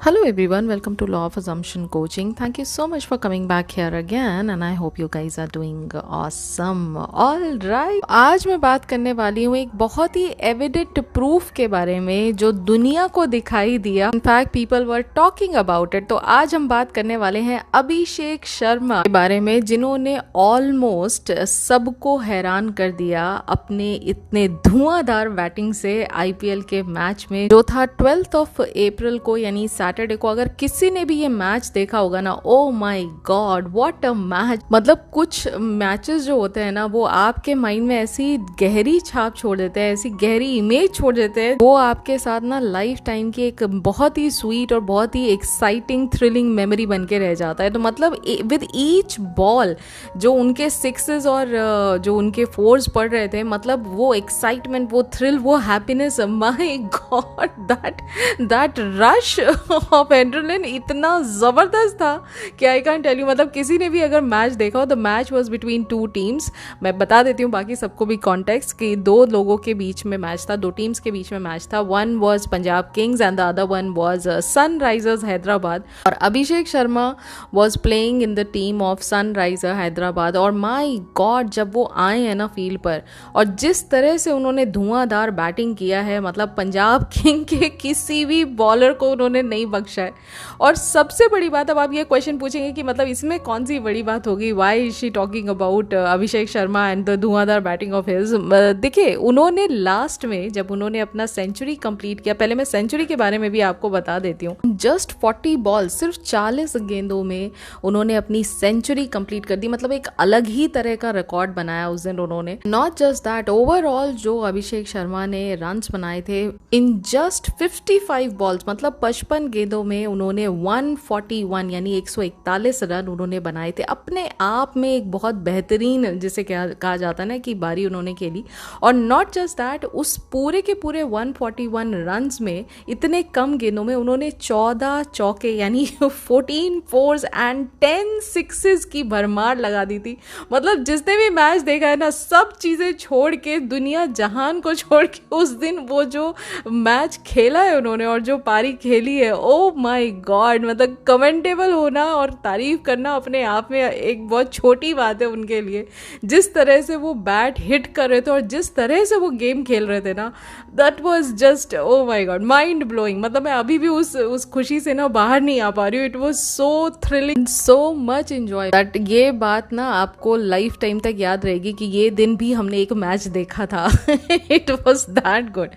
Hello everyone, welcome to Law of Assumption Coaching. Thank you so much for coming back here again and I hope you guys are doing awesome. All right. आज मैं बात करने वाली हूँ एक बहुत ही evident proof के बारे में जो दुनिया को दिखाई दिया. In fact people were talking about it. तो आज हम बात करने वाले हैं अभिषेक शर्मा के बारे में जिन्होंने ऑलमोस्ट सबको हैरान कर दिया अपने इतने धुआंधार बैटिंग से आईपीएल के मैच में जो था 12 अप्रैल को यानी सैटरडे को. अगर किसी ने भी ये मैच देखा होगा ना, oh my God what a match. मतलब कुछ मैचेस जो होते हैं ना वो आपके माइंड में ऐसी गहरी छाप छोड़ देते हैं, ऐसी गहरी इमेज छोड़ देते हैं, वो आपके साथ ना लाइफ टाइम की एक बहुत ही स्वीट और बहुत ही एक्साइटिंग थ्रिलिंग मेमोरी बन के रह जाता है. तो मतलब विद ईच बॉल जो उनके सिक्सेस और जो उनके फोर्स पड़ रहे थे, मतलब वो एक्साइटमेंट, वो थ्रिल, वो happiness, my God that rush of adrenaline इतना जबरदस्त था कि आई कैन टेल यू. मतलब किसी ने भी अगर मैच देखा हो, the match was between two teams. मैं बता देती हूँ बाकी सबको भी कॉन्टेक्स्ट कि दो लोगों के बीच में मैच था, दो टीम्स के बीच में मैच था. One was Punjab kings and the other one was sunrisers Hyderabad. और Abhishek Sharma was playing in the team of sunriser Hyderabad. और माय गॉड जब वो आए हैं ना फील्ड पर और जिस तरह से उन्होंने धुआंधार बैटिंग किया है, मतलब पंजाब किंग के किसी भी बॉलर को उन्होंने नहीं बख्शा है. और सबसे बड़ी बात, अब आप ये क्वेश्चन पूछेंगे कि मतलब इसमें कौन सी बड़ी बात होगी, why is she talking about Abhishek Sharma and the Dhuandhar batting of his. देखिए उन्होंने लास्ट में जब उन्होंने अपना सेंचुरी कंप्लीट किया, पहले मैं सेंचुरी के बारे में भी आपको बता देती हूँ. जस्ट 40 बॉल, सिर्फ 40 गेंदों में उन्होंने अपनी सेंचुरी कंप्लीट कर दी. मतलब एक अलग ही तरह का रिकॉर्ड बनाया उस दिन उन्होंने. नॉट जस्ट दैट, ओवरऑल जो अभिषेक शर्मा ने रन्स बनाए थे इन जस्ट 55 बॉल्स, मतलब 55 गेंदों में उन्होंने 141 यानी 141 रन उन्होंने बनाए थे. अपने आप में एक बहुत बेहतरीन, जिसे कहा जाता है ना, कि बारी उन्होंने खेली. और नॉट जस्ट दैट, उस पूरे के पूरे 141 रन्स में इतने कम गेंदों में उन्होंने 14 चौके यानी 14 फोर्स एंड 10 सिक्सेस की भरमार लगा दी थी. मतलब जिसने भी मैच देखा है ना, सब चीजें छोड़ के, दुनिया जहान को छोड़ के उस दिन वो जो मैच खेला है उन्होंने और जो पारी खेली है, ओ माय गॉड. मतलब कमेंटेबल होना और तारीफ करना अपने आप में एक बहुत छोटी बात है उनके लिए. जिस तरह से वो बैट हिट कर रहे थे और जिस तरह से वो गेम खेल रहे थे ना, that was just oh my God mind blowing. मतलब मैं अभी भी उस खुशी से ना बाहर नहीं आ पा रही हूँ. It was so thrilling, so much enjoy that. ये बात ना आपको लाइफ टाइम तक याद रहेगी कि ये दिन भी हमने एक मैच देखा था. It was that good.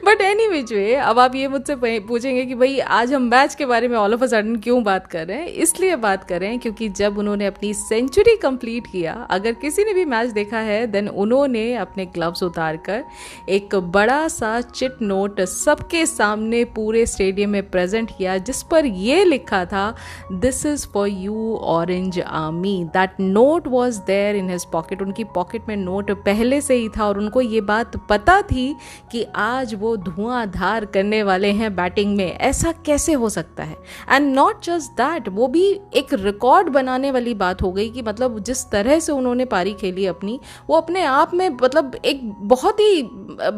But any which way, अब आप ये मुझसे पूछेंगे कि भाई आज हम मैच के बारे में ऑल ऑफ अ सडन क्यों बात कर रहे हैं. इसलिए बात कर रहे हैं क्योंकि जब उन्होंने अपनी सेंचुरी कंप्लीट किया, अगर किसी ने भी मैच देखा है, देन उन्होंने अपने ग्लव्स उतारकर एक बड़ा सा चिट नोट सबके सामने पूरे स्टेडियम में प्रेजेंट किया जिस पर यह लिखा था, this is for you orange army. That note was there in his pocket. उनकी पॉकेट में नोट पहले से ही था और उनको ये बात पता थी कि आज वो धुआंधार करने वाले हैं बैटिंग में. ऐसा कैसे हो सकता है. एंड नॉट जस्ट दैट, वो भी एक रिकॉर्ड बनाने वाली बात हो गई कि मतलब जिस तरह से उन्होंने पारी खेली अपनी, वो अपने आप में मतलब एक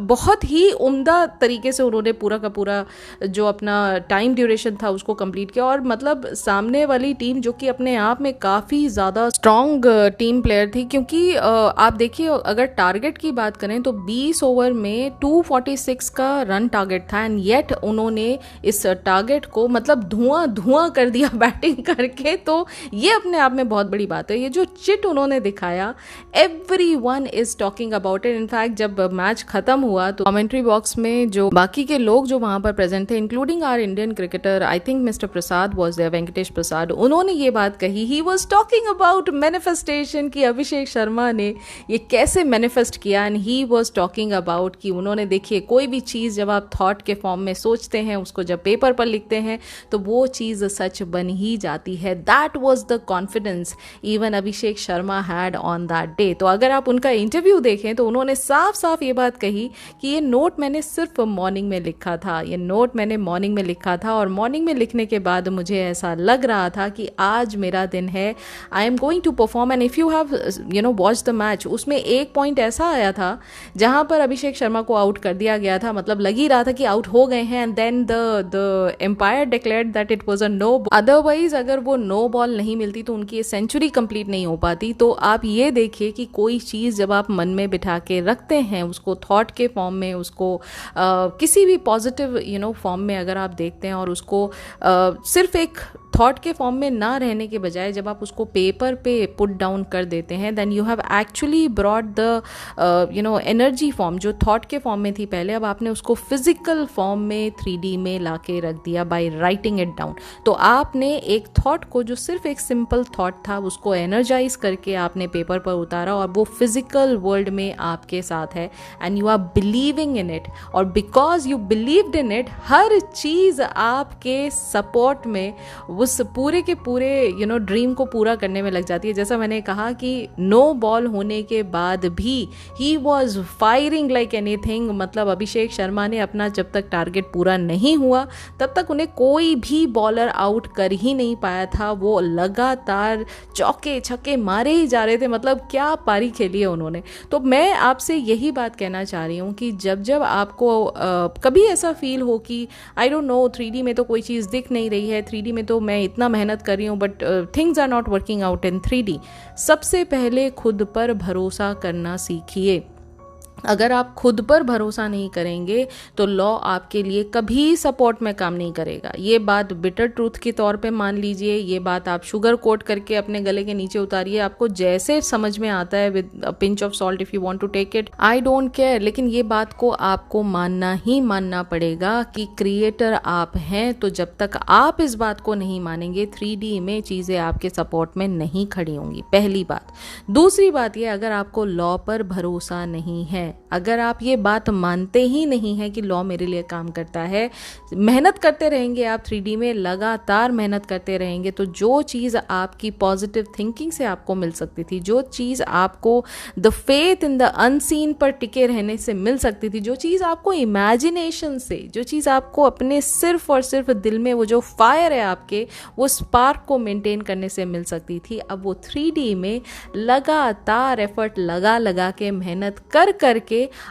बहुत ही उम्दा तरीके से उन्होंने पूरा का पूरा जो अपना टाइम ड्यूरेशन था उसको कंप्लीट किया. और मतलब सामने वाली टीम जो कि अपने आप में काफ़ी ज़्यादा स्ट्रॉन्ग टीम प्लेयर थी, क्योंकि आप देखिए अगर टारगेट की बात करें तो 20 ओवर में 246 का रन टारगेट था. एंड येट उन्होंने इस टारगेट को मतलब धुआं कर दिया बैटिंग करके. तो ये अपने आप में बहुत बड़ी बात है. ये जो चिट उन्होंने दिखाया, everyone is talking about it. In fact जब मैच खत्म हुआ तो कमेंट्री बॉक्स में जो बाकी के लोग जो वहां पर प्रेजेंट थे, including our Indian cricketer, I think mister Prasad was there, Venkatesh Prasad, उन्होंने ये बात कही. He was talking about manifestation कि अभिषेक शर्मा ने ये कैसे मैनिफेस्ट किया. And he was talking about कि उन्होंने, देखिए कोई भी चीज़ जब आप थॉट के फॉर्म में सोचते हैं, उसको जब पेपर पर लिखते हैं तो वो चीज़ सच बन ही जाती है. That was the confidence even Abhishek Sharma had on that day. तो अगर आप उनका इंटरव्यू देखें तो उन्होंने साफ साफ ये बात कही कि ये नोट मैंने सिर्फ मॉर्निंग में लिखा था, ये नोट मैंने मॉर्निंग में लिखा था और मॉर्निंग में लिखने के बाद मुझे ऐसा लग रहा था कि आज मेरा दिन है, I am going to perform. And if you have watch the match, उसमें एक पॉइंट ऐसा आया था जहां पर अभिषेक शर्मा को आउट कर दिया गया था. मतलब लग ही रहा था कि आउट हो गए हैं. And then the umpire declared that it was a no. Otherwise अगर वो नो बॉल नहीं मिलती तो उनकी ये सेंचुरी कंप्लीट नहीं हो पाती। तो आप ये देखिए कि कोई चीज़ जब आप मन में बिठा के रखते हैं, उसको थॉट के फॉर्म में, उसको किसी भी पॉजिटिव फॉर्म में अगर आप देखते हैं और उसको सिर्फ एक थॉट के फॉर्म में ना रहने के बजाय जब आप उसको पेपर पे पुट डाउन कर देते हैं, then you have actually brought the energy form जो थॉट के फॉर्म में थी पहले, अब आपने उसको फिजिकल फॉर्म में 3D में ला के रख दिया बाय राइटिंग इट डाउन। तो आपने एक थॉट को जो सिर्फ एक सिंपल थॉट था उसको एनर्जाइज करके आपने पेपर पर उतारा और वो फिजिकल वर्ल्ड में आपके साथ है and you are believing in it. और because you believed in it, हर चीज़ आपके सपोर्ट में उस पूरे के पूरे ड्रीम को पूरा करने में लग जाती है। जैसा मैंने कहा कि नो बॉल होने के बाद भी he was firing like anything. मतलब अभिषेक शर्मा ने अपना जब तक टारगेट पूरा नहीं हुआ तब तक उन्हें कोई भी बॉलर आउट कर ही नहीं पाया था। वो लगातार चौके छक्के मारे ही जा रहे थे। मतलब क्या पारी खेली है उन्होंने। तो मैं आपसे यही बात कहना चाह रही हूँ कि जब जब आपको कभी ऐसा फील हो कि आई डोंट नो 3D में तो कोई चीज़ दिख नहीं रही है, 3D में तो मैं इतना मेहनत कर रही हूँ but things are not working out in 3D, सबसे पहले खुद पर भरोसा करना सीखिए। अगर आप खुद पर भरोसा नहीं करेंगे तो लॉ आपके लिए कभी सपोर्ट में काम नहीं करेगा। ये बात बिटर ट्रूथ के तौर पे मान लीजिए, ये बात आप शुगर कोट करके अपने गले के नीचे उतारिए, आपको जैसे समझ में आता है with a pinch of salt if you want to take it, I don't care. लेकिन ये बात को आपको मानना ही मानना पड़ेगा कि क्रिएटर आप हैं। तो जब तक आप इस बात को नहीं मानेंगे 3D में चीज़ें आपके सपोर्ट में नहीं खड़ी होंगी, पहली बात। दूसरी बात ये, अगर आपको लॉ पर भरोसा नहीं है, अगर आप ये बात मानते ही नहीं हैं कि लॉ मेरे लिए काम करता है, मेहनत करते रहेंगे आप 3D में, लगातार मेहनत करते रहेंगे, तो जो चीज़ आपकी पॉजिटिव थिंकिंग से आपको मिल सकती थी, जो चीज़ आपको the faith in the unseen पर टिके रहने से मिल सकती थी, जो चीज़ आपको इमेजिनेशन से, जो चीज़ आपको अपने सिर्फ और सिर्फ दिल में वो जो फायर है आपके, वो स्पार्क को मेंटेन करने से मिल सकती थी, अब वो 3D में लगातार एफर्ट लगा के मेहनत कर करके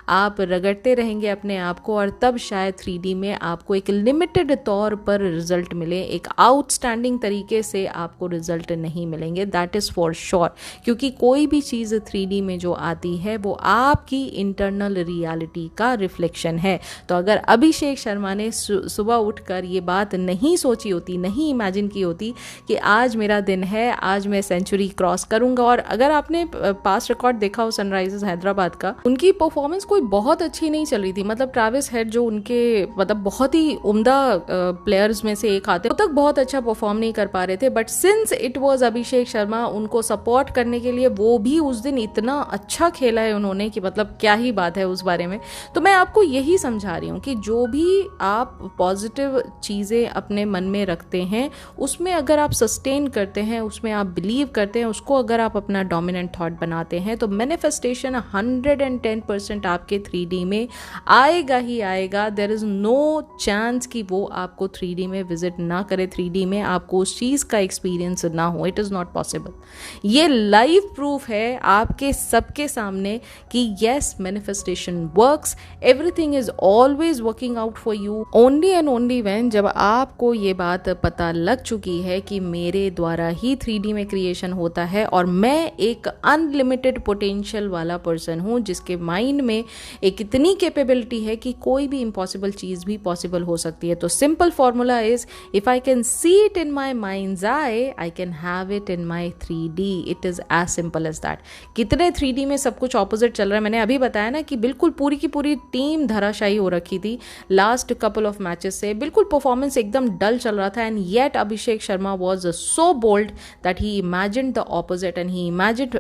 आप रगड़ते रहेंगे अपने आप को, और तब शायद 3D में आपको एक लिमिटेड तौर पर रिजल्ट मिले, एक आउटस्टैंडिंग तरीके से आपको रिजल्ट नहीं मिलेंगे, दैट इज़ फॉर श्योर। क्योंकि कोई भी चीज़ 3D में जो आती है वो आपकी इंटरनल रियलिटी का रिफ्लेक्शन है। तो अगर अभिषेक शर्मा ने सुबह उठकर ये बात नहीं सोची होती, नहीं इमेजिन की होती कि आज मेरा दिन है, आज मैं सेंचुरी क्रॉस करूंगा, और अगर आपने पास्ट रिकॉर्ड देखा हो सनराइजर्स हैदराबाद का, उनकी परफॉर्मेंस कोई बहुत अच्छी नहीं चल रही थी। मतलब ट्रैविस हेड जो उनके मतलब बहुत ही उम्दा प्लेयर्स में से एक आते, वो तक बहुत अच्छा परफॉर्म नहीं कर पा रहे थे, but since it was Abhishek Sharma, उनको सपोर्ट करने के लिए वो भी उस दिन इतना अच्छा खेला है उन्होंने कि मतलब क्या ही बात है उस बारे में। तो मैं आपको यही समझा रही हूँ कि जो भी आप पॉजिटिव चीज़ें अपने मन में रखते हैं, उसमें अगर आप सस्टेन करते हैं, उसमें आप बिलीव करते हैं, उसको अगर आप अपना डोमिनेंट थॉट बनाते हैं, तो मैनिफेस्टेशन 110% आपके 3D में आएगा ही आएगा। देयर इज नो चांस कि वो आपको 3D में विजिट ना करे, 3D में आपको उस चीज़ का एक्सपीरियंस ना हो, इट इज़ नॉट पॉसिबल। ये लाइव प्रूफ है आपके सबके सामने कि yes, manifestation works, everything is always working out for you only and only when, जब आपको ये बात पता लग चुकी है कि मेरे द्वारा ही 3D में क्रिएशन होता है और मैं एक अनलिमिटेड पोटेंशियल वाला पर्सन हूँ जिसके माइंड में एक इतनी कैपेबिलिटी है कि कोई भी इम्पॉसिबल चीज़ भी पॉसिबल हो सकती है। तो simple formula is, if I can see it in my minds I can have it in my 3D। It is as simple as that. कितने 3D में सब कुछ ऑपोजिट चल रहा है, मैंने अभी बताया ना कि बिल्कुल पूरी की पूरी टीम धराशायी हो रखी थी लास्ट कपल ऑफ मैचेस से, बिल्कुल परफॉर्मेंस एकदम डल चल रहा था, and yet Abhishek Sharma was so bold that he imagined the opposite and he imagined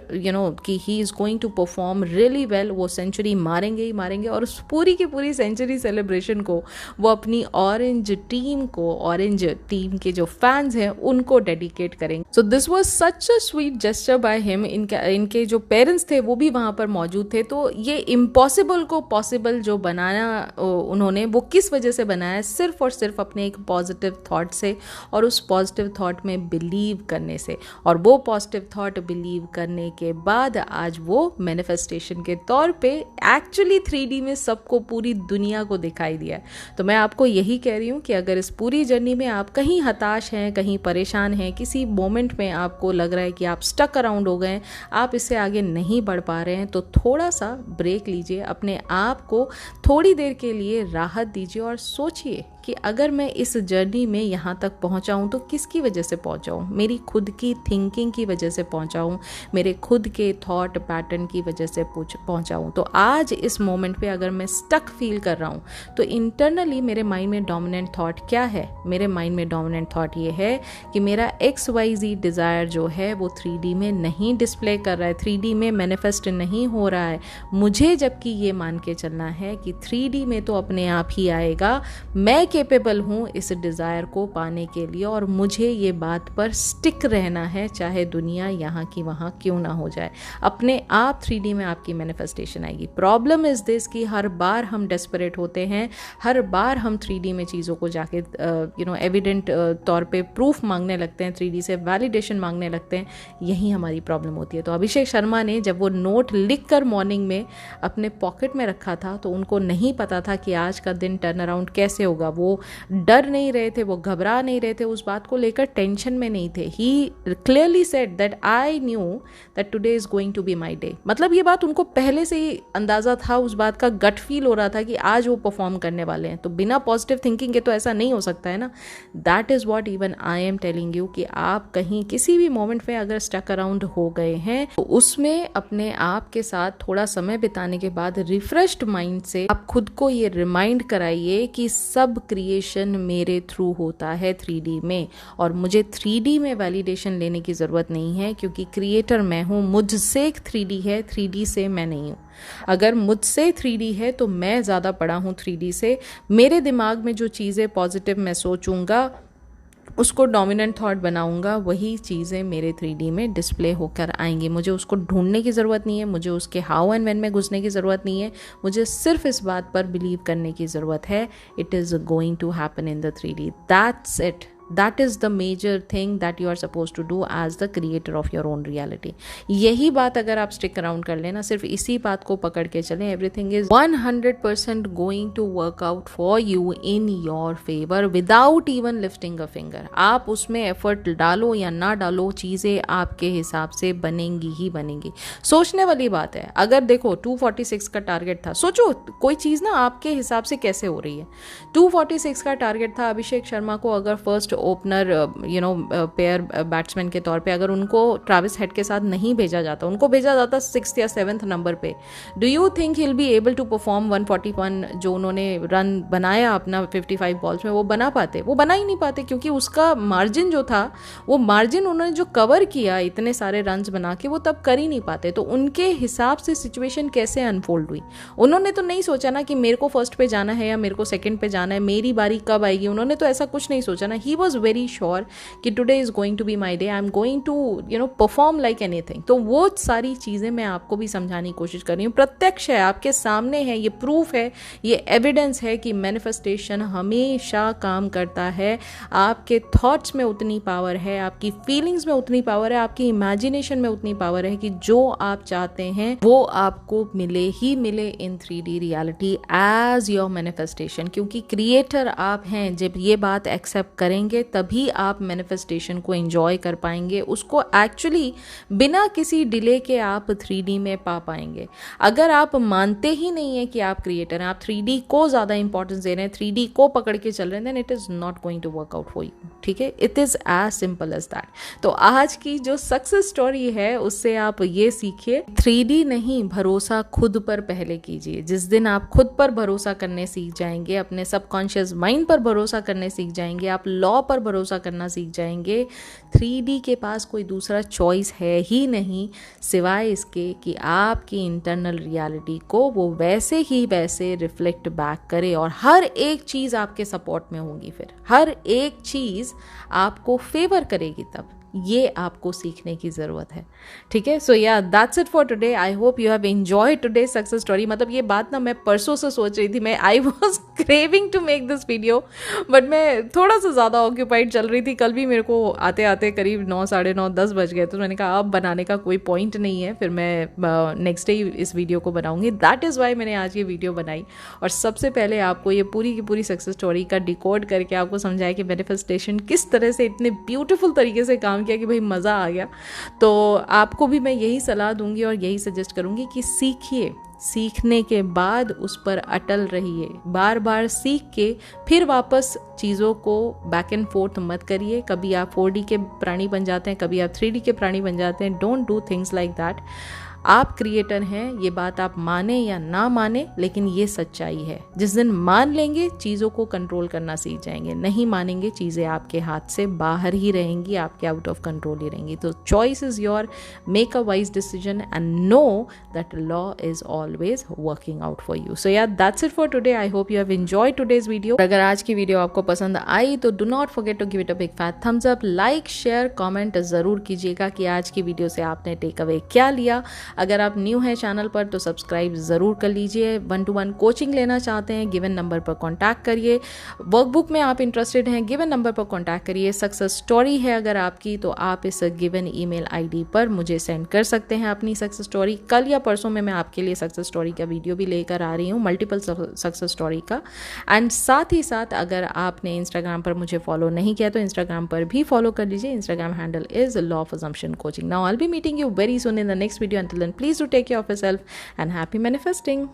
कि he is going to perform really well, वो सेंचुरी मारेंगे ही मारेंगे, और उस पूरी की पूरी सेंचुरी सेलिब्रेशन को वो अपनी ऑरेंज टीम को, ऑरेंज टीम के जो फैंस हैं उनको डेडिकेट करेंगे। So this was such a sweet gesture by him. इनके जो पेरेंट्स थे वो भी वहाँ पर मौजूद थे। तो ये इम्पॉसिबल को पॉसिबल जो बनाना उन्होंने, वो किस वजह से बनाया? सिर्फ और सिर्फ अपने एक पॉजिटिव थॉट से, और उस पॉजिटिव थॉट में बिलीव करने से, और वो पॉजिटिव थॉट बिलीव करने के बाद आज वो मैनिफेस्टेशन के तौर पे पे एक्चुअली 3D में सबको, पूरी दुनिया को दिखाई दिया है। तो मैं आपको यही कह रही हूँ कि अगर इस पूरी जर्नी में आप कहीं हताश हैं, कहीं परेशान हैं, किसी मोमेंट में आपको लग रहा है कि आप स्टक अराउंड हो गए, आप इससे आगे नहीं बढ़ पा रहे हैं, तो थोड़ा सा ब्रेक लीजिए, अपने आप को थोड़ी देर के लिए राहत दीजिए और सोचिए कि अगर मैं इस जर्नी में यहाँ तक पहुँचा हूँ तो किसकी वजह से पहुँचा हूँ? मेरी खुद की थिंकिंग की वजह से पहुँचा हूँ, मेरे खुद के थॉट पैटर्न की वजह से पहुँचा हूँ। तो आज इस मोमेंट पे अगर मैं स्टक फील कर रहा हूँ तो इंटरनली मेरे माइंड में डोमिनेंट थॉट क्या है? मेरे माइंड में डोमिनेंट थॉट ये है कि मेरा XYZ डिज़ायर जो है वो 3D में नहीं डिस्प्ले कर रहा है, 3D में मैनिफेस्ट नहीं हो रहा है। मुझे जबकि ये मान के चलना है कि 3D में तो अपने आप ही आएगा, मैं केपेबल हूँ इस डिज़ायर को पाने के लिए, और मुझे ये बात पर स्टिक रहना है, चाहे दुनिया यहाँ की वहाँ क्यों ना हो जाए। अपने आप 3D में आपकी मैनिफेस्टेशन आएगी। प्रॉब्लम इज़ दिस कि हर बार हम डेस्परेट होते हैं, हर बार हम 3D में चीज़ों को जाके एविडेंट तौर पे प्रूफ मांगने लगते हैं, 3D से वैलिडेशन मांगने लगते हैं। यही हमारी प्रॉब्लम होती है। तो अभिषेक शर्मा ने जब वो नोट लिख कर मॉर्निंग में अपने पॉकेट में रखा था तो उनको नहीं पता था कि आज का दिन टर्न अराउंड कैसे होगा। वो डर नहीं रहे थे, वो घबरा नहीं रहे थे, उस बात को लेकर टेंशन में नहीं थे। He clearly said that I knew that today is going to be my day. मतलब ये बात उनको पहले से ही अंदाजा था, उस बात का गट फील हो रहा था कि आज वो परफॉर्म करने वाले हैं। तो बिना पॉजिटिव थिंकिंग के तो ऐसा नहीं हो सकता है ना। That is what even I am telling you कि आप कहीं किसी भी मोमेंट में अगर स्टक अराउंड हो गए हैं तो उसमें अपने आप के साथ थोड़ा समय बिताने के बाद रिफ्रेश्ड माइंड से आप खुद को ये रिमाइंड कराइए कि सब क्रिएशन मेरे थ्रू होता है 3D में, और मुझे 3D में वैलिडेशन लेने की ज़रूरत नहीं है, क्योंकि क्रिएटर मैं हूँ, मुझसे 3D है, 3D से मैं नहीं हूँ। अगर मुझसे 3D है तो मैं ज़्यादा पढ़ा हूँ 3D से। मेरे दिमाग में जो चीज़ें पॉजिटिव मैं सोचूंगा, उसको डोमिनेंट थॉट बनाऊंगा, वही चीज़ें मेरे 3D में डिस्प्ले होकर आएंगी। मुझे उसको ढूंढने की ज़रूरत नहीं है, मुझे उसके हाउ एंड व्हेन में घुसने की ज़रूरत नहीं है, मुझे सिर्फ इस बात पर बिलीव करने की ज़रूरत है, it is going to happen in the 3D। That's it. That is the major thing that you are supposed to do as the creator of your own reality. यही बात अगर आप स्टिक अराउंड कर लेना, सिर्फ इसी बात को पकड़ के चलें, everything is 100% going to work out for you in your favor without even lifting a finger. आप उसमें एफर्ट डालो या ना डालो, चीज़ें आपके हिसाब से बनेंगी ही बनेंगी। सोचने वाली बात है। अगर देखो 246 का टारगेट था, सोचो कोई चीज़ ना आपके हिसाब से कैसे हो रही है। 246 का टारगेट था अभिषेक शर्मा को, अगर फर्स्ट ओपनर पेयर बैट्समैन के तौर पे अगर उनको ट्रेविस हेड के साथ नहीं भेजा जाता, उनको भेजा जाता 6th या 7th नंबर पे, do you think he will be able to perform 141 जो उन्होंने रन बनाया अपना 55 बॉल्स में, वो बना पाते? वो बना ही नहीं पाते, क्योंकि उसका मार्जिन जो था, वो मार्जिन उन्होंने जो कवर किया इतने सारे रन्स बना के, वो तब कर ही नहीं पाते। तो उनके हिसाब से सिचुएशन कैसे अनफोल्ड हुई? उन्होंने तो नहीं सोचा ना कि मेरे को फर्स्ट पे जाना है या मेरे को सेकंड पे जाना है, मेरी बारी कब आएगी, उन्होंने तो ऐसा कुछ नहीं सोचा ना। ही वॉज वेरी श्योर कि today is going to be my day, I am going to perform like anything. तो वो सारी चीज़ें मैं आपको भी समझाने की कोशिश कर रही हूँ। प्रत्यक्ष है, आपके सामने है, ये प्रूफ है, ये एविडेंस है कि मैनिफेस्टेशन हमेशा काम करता है। आपके थॉट्स में उतनी पावर है, आपकी फीलिंग्स में उतनी पावर है, आपकी इमेजिनेशन में उतनी पावर है कि जो आप चाहते हैं वो आपको मिले ही मिले in 3D reality as your manifestation. क्योंकि क्रिएटर आप हैं, जब ये बात एक्सेप्ट करेंगे तभी आप मैनिफेस्टेशन को एंजॉय कर पाएंगे, उसको एक्चुअली बिना किसी डिले के आप 3D में पा पाएंगे। अगर आप मानते ही नहीं है कि आप क्रिएटर हैं, आप 3D को ज़्यादा इंपॉर्टेंस दे रहे हैं, 3D को पकड़ के चल रहे हैं, then it is not going to work out for you. ठीक है, it is as simple as that. तो आज की जो सक्सेस स्टोरी है उससे आप ये सीखिए, 3D नहीं, भरोसा खुद पर पहले कीजिए। जिस दिन आप खुद पर भरोसा करने सीख जाएंगे, अपने सबकॉन्शियस माइंड पर भरोसा करने सीख जाएंगे, आप लॉ पर भरोसा करना सीख जाएंगे, 3D के पास कोई दूसरा चॉइस है ही नहीं सिवाय इसके कि आपकी इंटरनल रियलिटी को वो वैसे ही वैसे रिफ्लेक्ट बैक करे, और हर एक चीज़ आपके सपोर्ट में होगी, फिर हर एक चीज़ आपको फेवर करेगी तब। ये आपको सीखने की ज़रूरत है, ठीक है। सो या that's it for today. I hope you have enjoy today success story. मतलब ये बात ना मैं परसों से सोच रही थी, मैं I was craving to make this video, but मैं थोड़ा सा ज़्यादा ऑक्यूपाइड चल रही थी। कल भी मेरे को आते आते करीब 9, साढ़े 9, 10 बज गए, तो मैंने कहा अब बनाने का कोई पॉइंट नहीं है, फिर मैं नेक्स्ट डे इस वीडियो को बनाऊंगी। दैट इज़ वाई मैंने आज ये वीडियो बनाई। और सबसे पहले आपको ये पूरी की पूरी सक्सेस स्टोरी का डिकोड करके आपको समझाया कि मैनिफेस्टेशन किस तरह से इतने ब्यूटीफुल तरीके से काम किया कि भाई मज़ा आ गया। तो आपको भी मैं यही सलाह दूंगी और यही सजेस्ट करूंगी कि सीखिए, सीखने के बाद उस पर अटल रहिए, बार बार सीख के फिर वापस चीज़ों को बैक एंड फोर्थ मत करिए। कभी आप 4D के प्राणी बन जाते हैं, कभी आप 3D के प्राणी बन जाते हैं। Don't do things like that. आप क्रिएटर हैं, ये बात आप माने या ना माने, लेकिन ये सच्चाई है। जिस दिन मान लेंगे चीज़ों को कंट्रोल करना सीख जाएंगे, नहीं मानेंगे चीज़ें आपके हाथ से बाहर ही रहेंगी, आपके आउट ऑफ कंट्रोल ही रहेंगी। तो choice is your, make a wise decision and know that law is always working out for you. So यार that's it for today. I hope you have enjoyed today's video. अगर आज की video आपको पसंद आई तो do not forget to give it a big fat thumbs up. Like, share, comment ज़रूर कीजिएगा कि आज की वीडियो से आपने टेक अवे क्या लिया। अगर आप न्यू हैं चैनल पर तो सब्सक्राइब ज़रूर कर लीजिए। 1-to-1 कोचिंग लेना चाहते हैं, गिवन नंबर पर कॉन्टैक्ट करिए। वर्कबुक में आप इंटरेस्टेड हैं, गिवन नंबर पर कॉन्टैक्ट करिए। सक्सेस स्टोरी है अगर आपकी तो आप इस गिवन ईमेल आईडी पर मुझे सेंड कर सकते हैं अपनी सक्सेस स्टोरी। कल या परसों में मैं आपके लिए सक्सेस स्टोरी का वीडियो भी लेकर आ रही हूँ, मल्टीपल सक्सेस स्टोरी का। एंड साथ ही साथ अगर आपने इंस्टाग्राम पर मुझे फॉलो नहीं किया तो इंस्टाग्राम पर भी फॉलो कर लीजिए। Instagram handle is law of assumption coaching. Now I will be meeting you very soon in the next video. Until then, please do take care of yourself and happy manifesting.